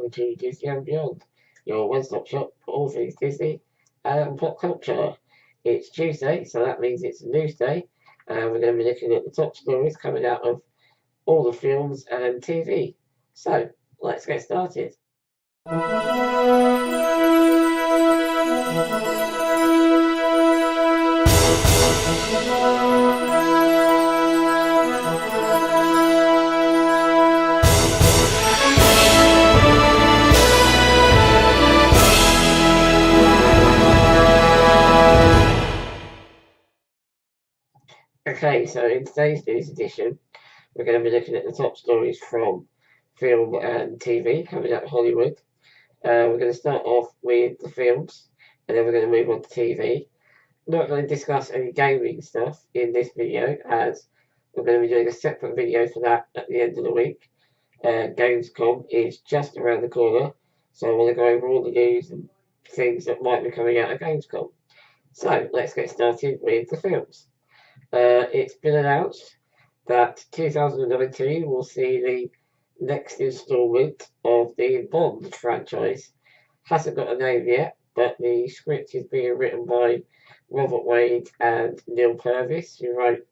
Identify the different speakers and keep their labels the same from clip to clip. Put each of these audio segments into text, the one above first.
Speaker 1: welcome to Disney and Beyond, your one-stop shop for all things Disney and pop culture. It's Tuesday, so that means it's a news day, and we're going to be looking at the top stories coming out of all the films and TV. So, let's get started. Okay, so in today's news edition, we're going to be looking at the top stories from film and TV coming out of Hollywood. We're going to start off with the films, and then we're going to move on to TV. Not going to discuss any gaming stuff in this video, as we're going to be doing a separate video for that at the end of the week. Gamescom is just around the corner, so I want to go over all the news and things that might be coming out of Gamescom. So let's get started with the films. It's been announced that 2019 will see the next installment of the Bond franchise. Hasn't got a name yet, but the script is being written by Robert Wade and Neil Purvis, who wrote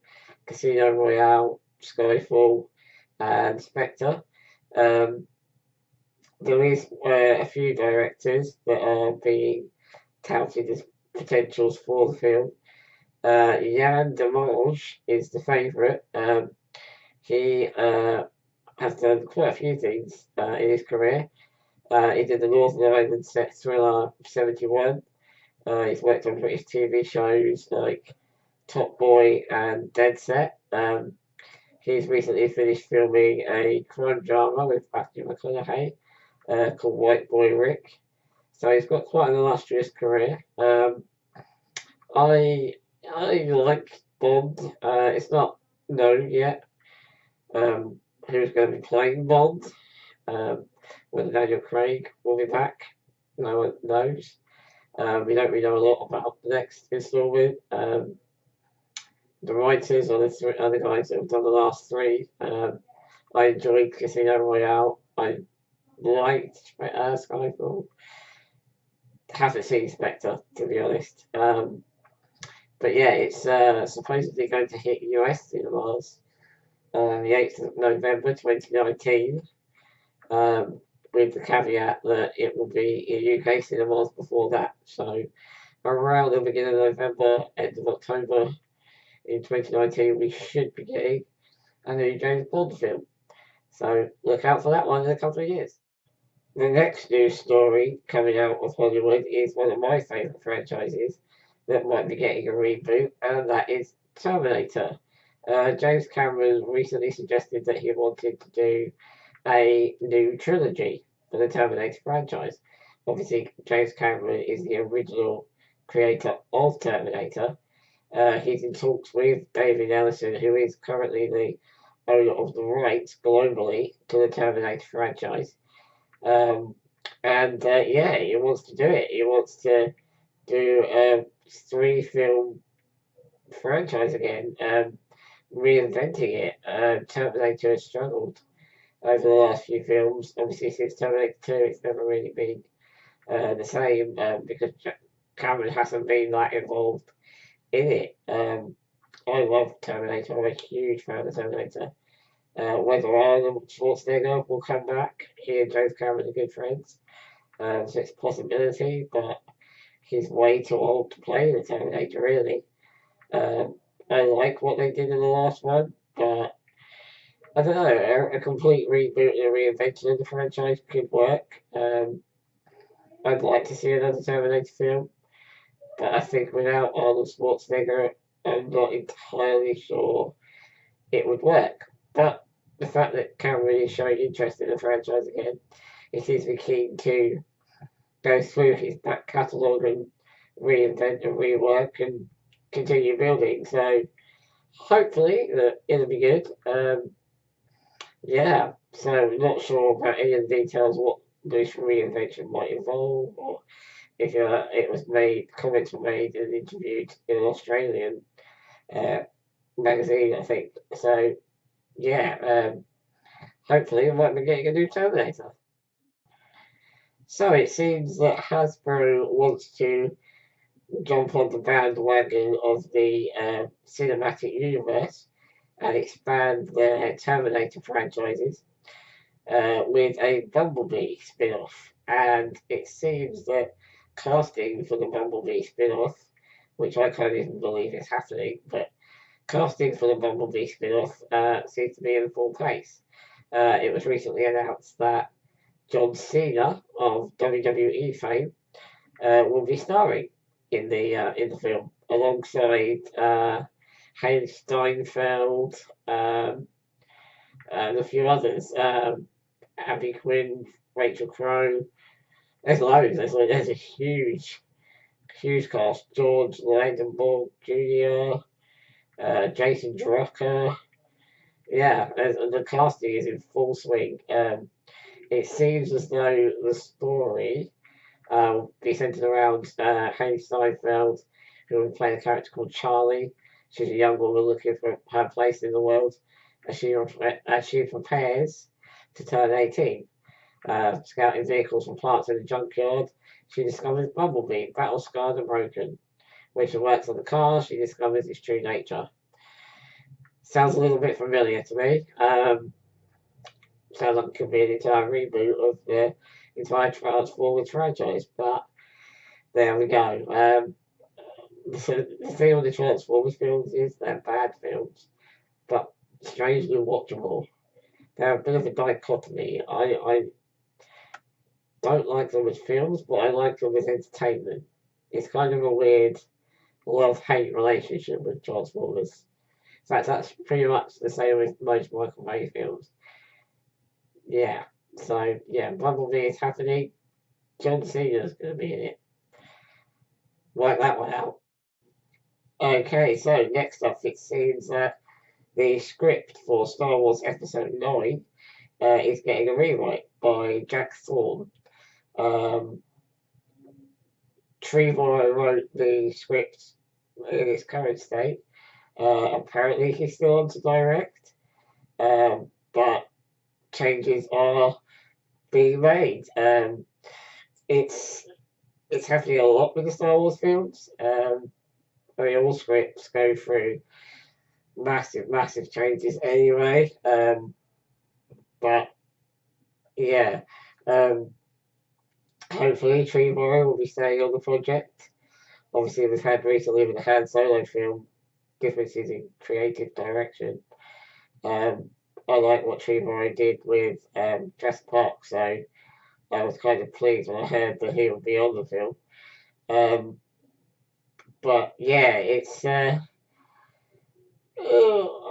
Speaker 1: Casino Royale, Skyfall, and Spectre. There is a few directors that are being touted as potentials for the film. Yann Demange is the favourite. He has done quite a few things in his career. He did the Northern Ireland set thriller 71. He's worked on British TV shows like Top Boy and Dead Set. He's recently finished filming a crime drama with Matthew McConaughey called White Boy Rick. So he's got quite an illustrious career. I like Bond. It's not known yet who's going to be playing Bond. Whether Daniel Craig will be back, no one knows. We don't really know a lot about the next installment. The writers are the other guys that have done the last three. I enjoyed Casino Royale. I liked Skyfall. Haven't seen Spectre, to be honest. But yeah, it's supposedly going to hit US cinemas on the 8th of November 2019, with the caveat that it will be in UK cinemas before that. So around the beginning of November, end of October in 2019, we should be getting a new James Bond film. So look out for that one in a couple of years. The next news story coming out of Hollywood is one of my favourite franchises that might be getting a reboot, and that is Terminator. James Cameron recently suggested that he wanted to do a new trilogy for the Terminator franchise. Obviously, James Cameron is the original creator of Terminator. He's in talks with David Ellison, who is currently the owner of the rights globally to the Terminator franchise. Yeah, he wants to do it. He wants to do a 3-film franchise again, reinventing it. Terminator has struggled over the last few films. Obviously, since Terminator 2, it's never really been the same because Cameron hasn't been that involved in it. I love Terminator. I'm a huge fan of Terminator. Whether Arnold Schwarzenegger will come back, he and James Cameron are good friends. So it's a possibility, but he's way too old to play the Terminator, really. I like what they did in the last one, but I don't know, a complete reboot and a reinvention of the franchise could work. I'd like to see another Terminator film, but I think without Arnold Schwarzenegger, I'm not entirely sure it would work. But the fact that Cameron is showing interest in the franchise again, he seems to be keen to go through his back catalogue and reinvent and rework and continue building. So hopefully that it'll be good. Yeah, so not sure about any of the details what this reinvention might involve, or if it was made, comments were made and interviewed in an Australian magazine, I think. So yeah, hopefully we might be getting a new Terminator. So it seems that Hasbro wants to jump on the bandwagon of the cinematic universe and expand their Terminator franchises with a Bumblebee spin off. And it seems that casting for the Bumblebee spin off, which I can't even believe is happening, but casting for the Bumblebee spin off seems to be in full pace. It was recently announced that John Cena of WWE fame will be starring in the film alongside Hailee Steinfeld and a few others. Abby Quinn, Rachel Crow. There's loads. There's a huge cast. George Landenborg Jr., Jason Drucker. Yeah, the casting is in full swing. It seems as though the story will be centered around Hailee Steinfeld, who will play a character called Charlie. She's a young woman looking for her place in the world as she prepares to turn 18. Scouting vehicles from parts in the junkyard, she discovers Bumblebee, battle scarred and broken. When she works on the car, she discovers its true nature. Sounds a little bit familiar to me. Sounds like it could be an entire reboot of the entire Transformers franchise, but there we go. The thing with the Transformers films is they're bad films, but strangely watchable. They're a bit of a dichotomy. I don't like them as films, but I like them as entertainment. It's kind of a weird love-hate relationship with Transformers. In fact, that's pretty much the same with most Michael Bay films. Yeah. So yeah, Bumblebee is happening. John Cena's going to be in it. Work that one out. Okay, so next up, it seems that the script for Star Wars Episode 9 is getting a rewrite by Jack Thorne. Um, Trevorrow wrote the script in its current state. Apparently, he's still on to direct, but changes are being made. It's it's happening a lot with the Star Wars films. I mean, all scripts go through massive changes anyway. But yeah, um, hopefully Trevorrow will be staying on the project. Obviously, we've had recently with the Han Solo film differences in creative direction. Um, I like what Trevorrow did with Jurassic Park, so I was kind of pleased when I heard that he would be on the film. Um, but yeah, it's I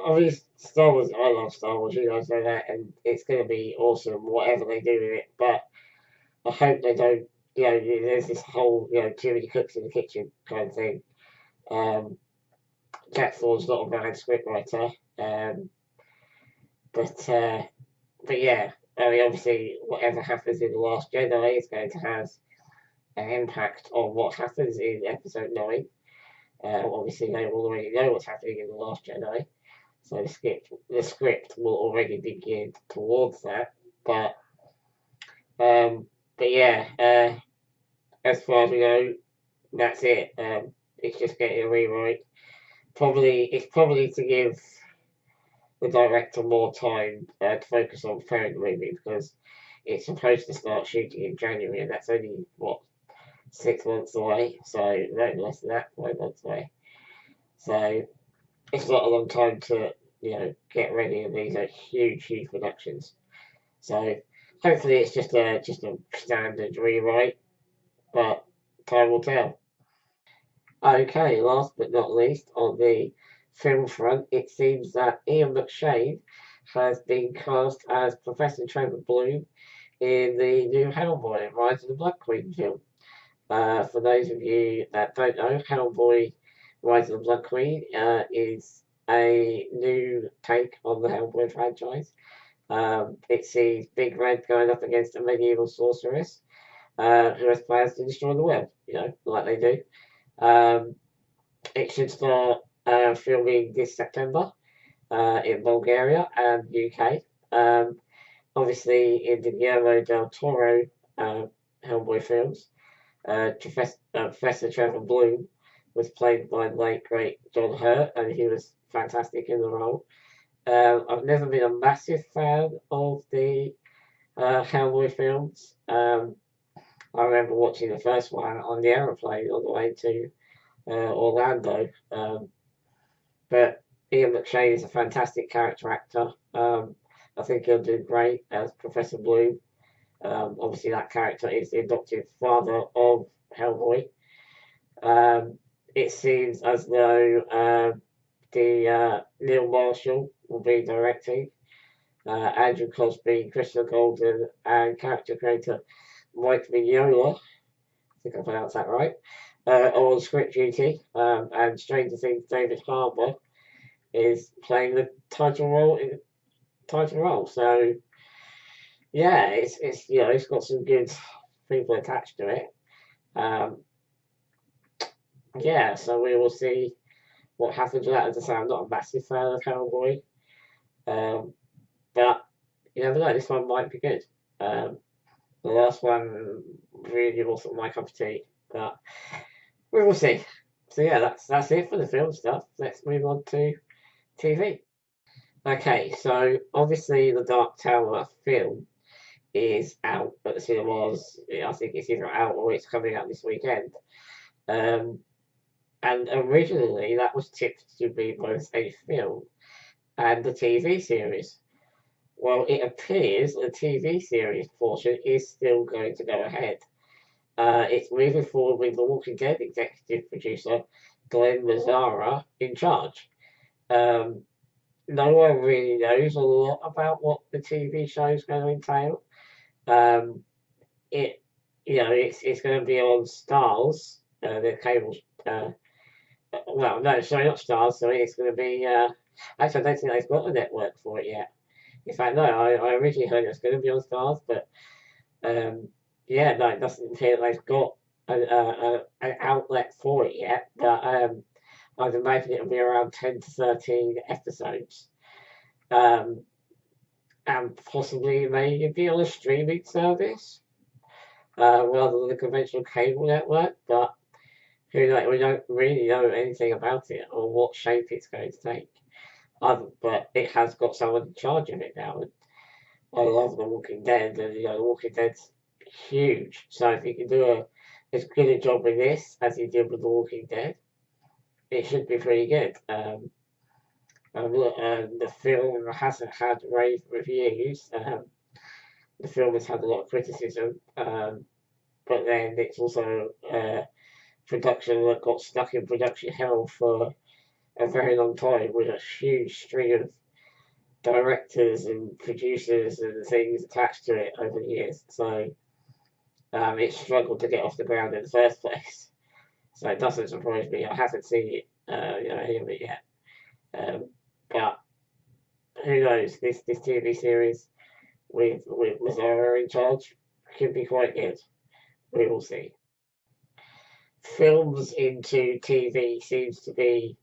Speaker 1: mean Star Wars. I love Star Wars. You guys know that, and it's going to be awesome whatever they do with it. But I hope they don't. You know, there's this whole too many cooks in the kitchen kind of thing. Um, Jack Thorne's not a bad scriptwriter, but uh, but yeah, I mean obviously whatever happens in the Last Jedi is going to have an impact on what happens in Episode 9. Obviously, they will already know what's happening in the Last Jedi, so the script will already be geared towards that. But um, but yeah, as far as we know, that's it. It's just getting a rewrite. It's probably to give the director more time to focus on preparing the movie because it's supposed to start shooting in January, and that's only what 6 months away. So no less than that, 5 months away. So it's not a long time to get ready, and these are huge productions. So hopefully it's just a standard rewrite, but time will tell. Okay, last but not least, on the film front, it seems that Ian McShane has been cast as Professor Trevor Bloom in the new Hellboy Rise of the Blood Queen film. For those of you that don't know, Hellboy Rise of the Blood Queen is a new take on the Hellboy franchise. It sees Big Red going up against a medieval sorceress who has plans to destroy the world, like they do. Um, it should start filming this September in Bulgaria and UK. Obviously, in the Guillermo del Toro Hellboy films. Professor Trevor Bloom was played by the late great John Hurt, and he was fantastic in the role. I've never been a massive fan of the Hellboy films. I remember watching the first one on the aeroplane on the way to Orlando. But Ian McShane is a fantastic character actor. I think he'll do great as Professor Bloom. Obviously, that character is the adoptive father of Hellboy. Um, it seems as though the Neil Marshall will be directing. Andrew Cosby, Christopher Golden, and character creator Mike Mignola, I think I pronounced that right, are on script duty. And Stranger Things, David Harbour is playing the title role. So yeah, it's it's got some good people attached to it. Um, yeah, so we will see what happens with that. As I say, I'm not a massive fan of Hellboy, um, but you never know. This one might be good. Um, the last one really wasn't my cup of tea, but we will see. So yeah, that's it for the film stuff. Let's move on to TV. Okay, so obviously the Dark Tower film is out at the cinemas. I think it's either out or it's coming out this weekend. Um, and originally that was tipped to be both a film and a TV series. Well, it appears the TV series portion is still going to go ahead. It's moving forward with The Walking Dead executive producer Glenn Mazzara in charge. Um, no one really knows a lot about what the TV show is going to entail. Um, it, it's going to be on Stars, the cable. Uh, well, no, sorry, not Stars. Sorry, it's going to be. Actually, I don't think they've got a network for it yet. In fact, no, I originally heard it was going to be on Stars, but um, yeah, no, it doesn't appear they've got an outlet for it yet. But I'd imagine it'll be around 10 to 13 episodes. Um, and possibly maybe on a streaming service rather than a conventional cable network. But who knows? We don't really know anything about it or what shape it's going to take. But it has got someone in charge of it now. And I love The Walking Dead, and The Walking Dead's huge. So if you can do as good a job with this as you did with The Walking Dead, it should be pretty good. The film hasn't had rave reviews. The film has had a lot of criticism, but then it's also production that got stuck in production hell for a very long time with a huge string of directors and producers and things attached to it over the years. So it struggled to get off the ground in the first place. So it doesn't surprise me. I haven't seen it, any of it yet. But who knows? This TV series with Mazzara in charge could be quite good. We will see. Films into TV seems to be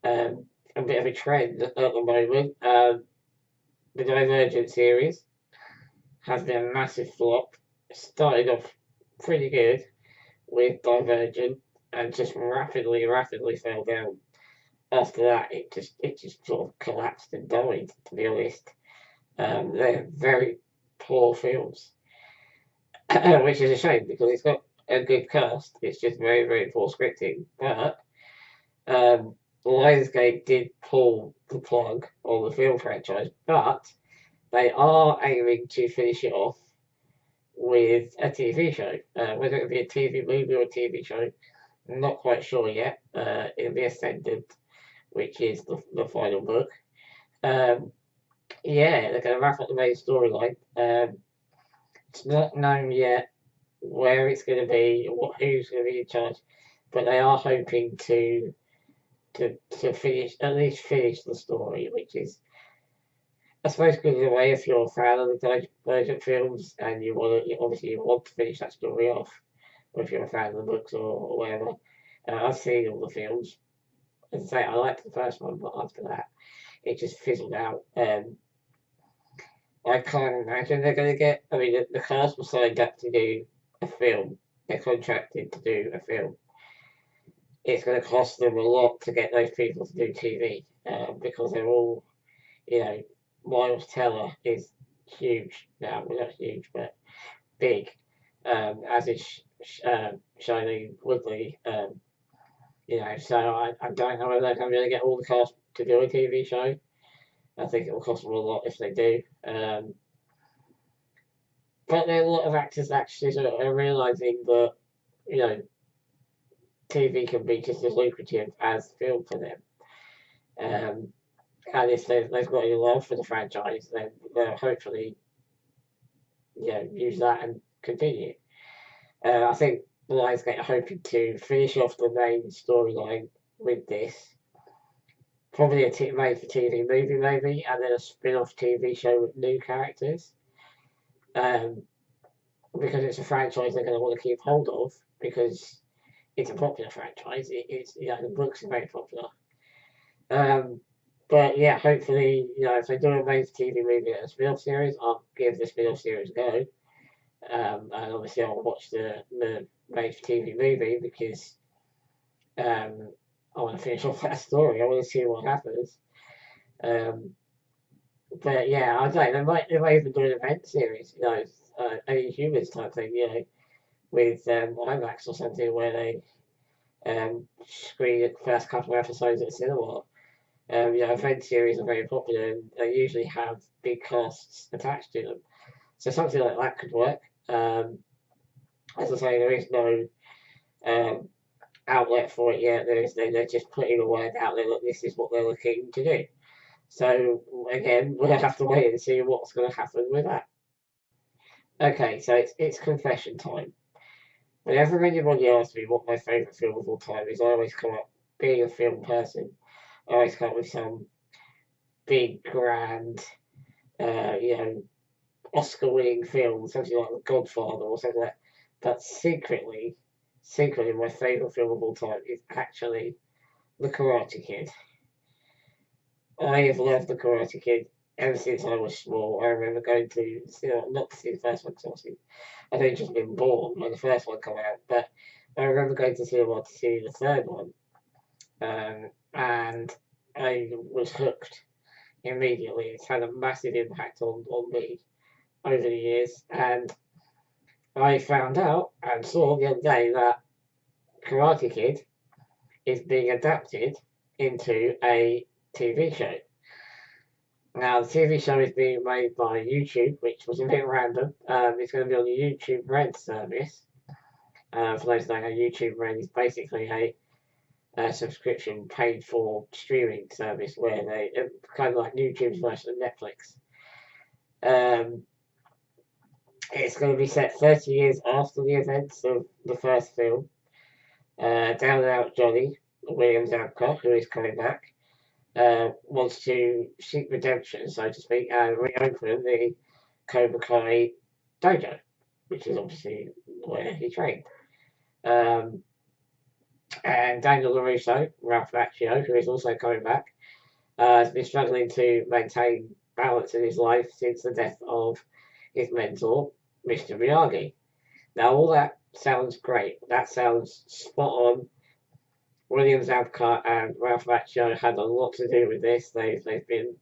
Speaker 1: a bit of a trend at the moment. The Divergent series has been a massive flop. Started off pretty good with Divergent and just rapidly fell down. After that, it just sort of collapsed and died. To be honest, they're very poor films, which is a shame because it's got a good cast. It's just very poor scripting. But Lionsgate did pull the plug on the film franchise, but they are aiming to finish it off with a TV show. Whether it be a TV movie or a TV show, I'm not quite sure yet. It'll be Ascendant, which is the final book. Um, yeah, they're going to wrap up the main storyline. It's not known yet where it's going to be, who's going to be in charge, but they are hoping to finish the story, which is I suppose good in a way if you're a fan of the Divergent films and you want to finish that story off, or if you're a fan of the books or whatever. I've seen all the films. As I say, I liked the first one, but after that, it just fizzled out. I can't imagine they're going to get. I mean, the cast was signed up to do a film, they're contracted to do a film, it's going to cost them a lot to get those people to do TV because they're all, you know, Miles Teller is huge now. Well, not huge, but big, as is Shailene Woodley. So I don't know whether they're going to really get all the cast to do a TV show. I think it will cost them a lot if they do. But there are a lot of actors actually are realizing that, you know, TV can be just as lucrative as film for them. Um, and if they've got any love for the franchise, then they'll hopefully, use that and continue. I think Lionsgate are hoping to finish off the main storyline with this. Probably a made for TV movie, maybe, and then a spin off TV show with new characters. Um, because it's a franchise they're going to want to keep hold of because it's a popular franchise. It's the books are very popular. But yeah, hopefully, if they do a made for TV movie and a spin off series, I'll give the spin off series a go. And obviously, I'll watch the made for TV movie because I want to finish off that story. I want to see what happens. But yeah, I don't know. They might even do an event series, any humans type thing, with IMAX or something where they screen the first couple of episodes at the cinema. Event series are very popular and they usually have big casts attached to them. So something like that could work. As I say, there is no um, outlet for it yet. They're just putting a word out there that this is what they're looking to do. So again, we'll have to wait and see what's going to happen with that. Okay, so it's confession time. Whenever anybody asks me what my favourite film of all time is, I always come up, being a film person, I always come up with some big, grand, Oscar-winning film, something like The Godfather or something like that. But secretly, my favourite film of all time is actually The Karate Kid. I have loved The Karate Kid ever since I was small. I remember going to not to see the first one because obviously I'd only just been born when the first one came out, but I remember going to cinema to see the third one, and I was hooked immediately. It's had a massive impact on me over the years, and I found out and saw the other day that Karate Kid is being adapted into a TV show. Now, the TV show is being made by YouTube, which was a bit random. It's going to be on the YouTube Red service. For those who don't know, YouTube Red is basically a subscription paid for streaming service where they kind of like YouTube's version of Netflix. It's going to be set 30 years after the events of the first film. Down and Out Johnny, William Zabka, who is coming back, wants to seek redemption, so to speak, and reopen the Cobra Kai dojo, which is obviously where he trained. And Daniel LaRusso, Ralph Macchio, who is also coming back, has been struggling to maintain balance in his life since the death of his mentor, Mr. Miyagi. Now, all that sounds great. That sounds spot on. William Zabka and Ralph Macchio had a lot to do with this. They've been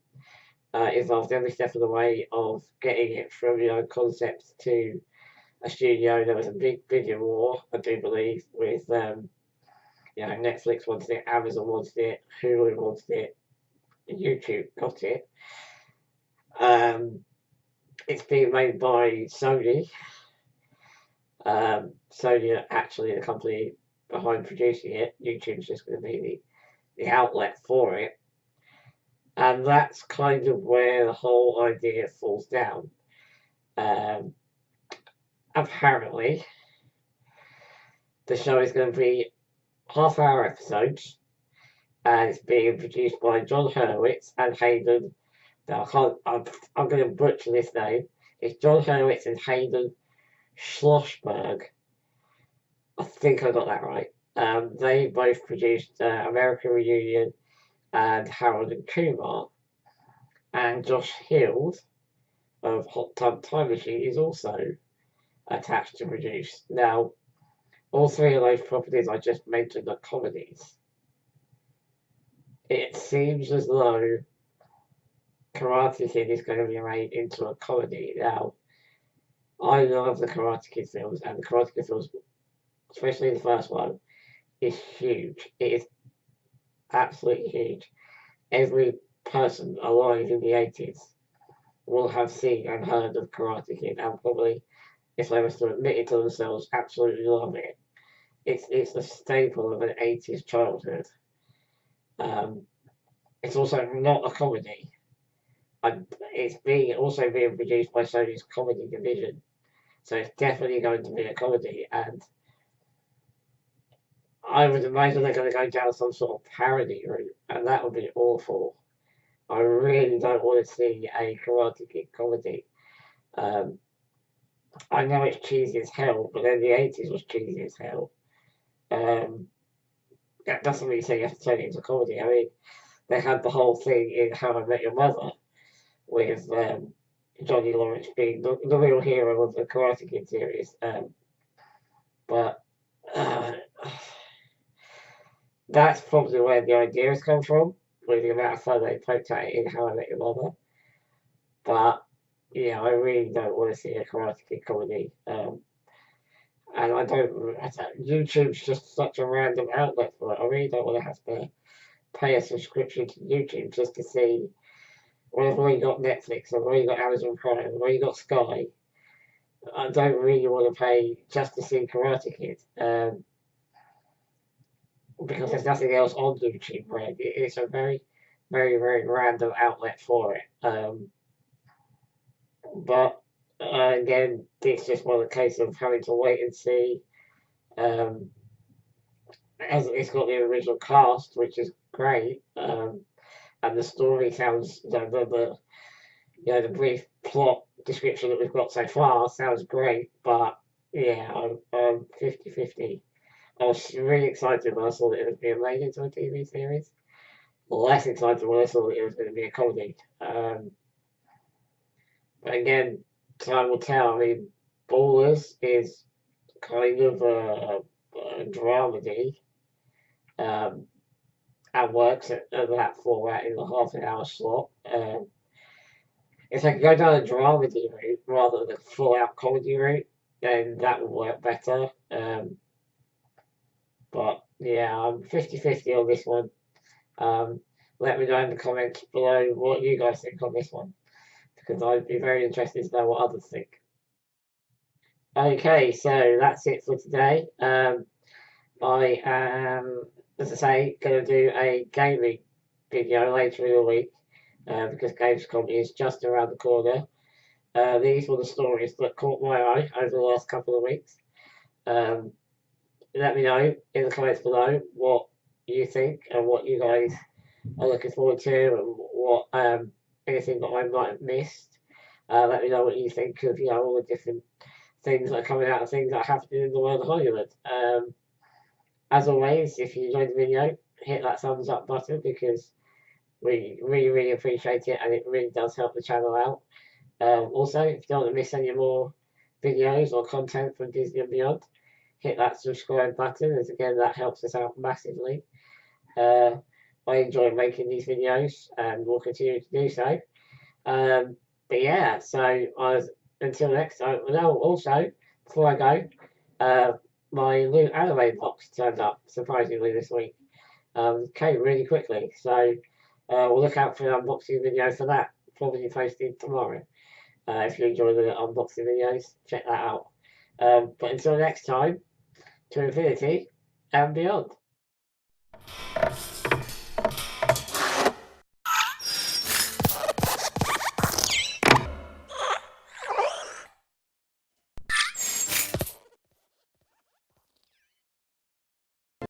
Speaker 1: involved every step of the way of getting it from concept to a studio. There was a big bidding war, I do believe, with Netflix wanted it, Amazon wanted it, Hulu wanted it, YouTube got it. It's being made by Sony. Sony are actually the company behind producing it. YouTube's just going to be the outlet for it. And that's kind of where the whole idea falls down. Apparently, the show is going to be half-hour episodes, and it's being produced by John Hurwitz and Hayden. Now, I'm going to butcher this name. It's John Hurwitz and Hayden Schlossberg. I think I got that right. They both produced American Reunion and Harold and Kumar. And Josh Hill of Hot Tub Time Machine is also attached to produce. Now, all three of those properties I just mentioned are comedies. It seems as though Karate Kid is going to be made into a comedy. Now, I love the Karate Kid films, and the Karate Kid films, especially the first one, is huge. It is absolutely huge. Every person alive in the 80s will have seen and heard of Karate Kid, and probably, if they were to admit it to themselves, absolutely love it. It's a staple of an 80s childhood. Um, it's also not a comedy. It's being produced by Sony's comedy division, so it's definitely going to be a comedy. And I would imagine they're going to go down some sort of parody route, and that would be awful. I really don't want to see a Karate Kid comedy. Um, I know it's cheesy as hell, but then the 80s was cheesy as hell. Um, that doesn't really say you have to turn it into comedy. I mean, they had the whole thing in How I Met Your Mother with Johnny Lawrence being the real hero of the Karate Kid series. But uh, that's probably where the ideas come from, with the amount of fun they poked at it in How I Met Your Mother. But yeah, I really don't want to see a Karate Kid comedy. And YouTube's just such a random outlet for it. I really don't want to have to pay a subscription to YouTube just to see. Well, I've already got Netflix, I've already got Amazon Prime, I've already got Sky. I don't really want to pay just to see Karate Kid, because there's nothing else on YouTube, right? It's a very, very, very random outlet for it. But again, it's just one of the case of having to wait and see. Um, as it's got the original cast, which is great, and the story sounds the brief plot description that we've got so far sounds great, but yeah, I'm 50-50. I was really excited when I saw that it was being made into a TV series. Less excited when I saw that it was going to be a comedy. But again, time will tell. I mean, Ballers is kind of a dramedy, um, and works at that format in the half an hour slot. If I could go down a dramedy route rather than a full out comedy route, then that would work better. But yeah, I'm 50-50 on this one. Um, Let me know in the comments below what you guys think on this one, because I'd be very interested to know what others think. Okay, so that's it for today. I am, as I say, going to do a gaming video later in the week, because Gamescom is just around the corner. These were the stories that caught my eye over the last couple of weeks. Um, Let me know in the comments below what you think and what you guys are looking forward to, and what anything that I might have missed. Let me know what you think of all the different things that are coming out, of things that are happening in the world of Hollywood. As always, if you enjoyed the video, hit that thumbs up button, because we really, really appreciate it, and it really does help the channel out. Also, if you don't want to miss any more videos or content from Disney and beyond, hit that subscribe button, as again, that helps us out massively. I enjoy making these videos, and will continue to do so. But yeah, so until next time. No, also, before I go, my new anime box turned up surprisingly this week. Came really quickly, so we'll look out for an unboxing video for that. Probably posted tomorrow. If you enjoy the unboxing videos, check that out. But until next time, to infinity and beyond.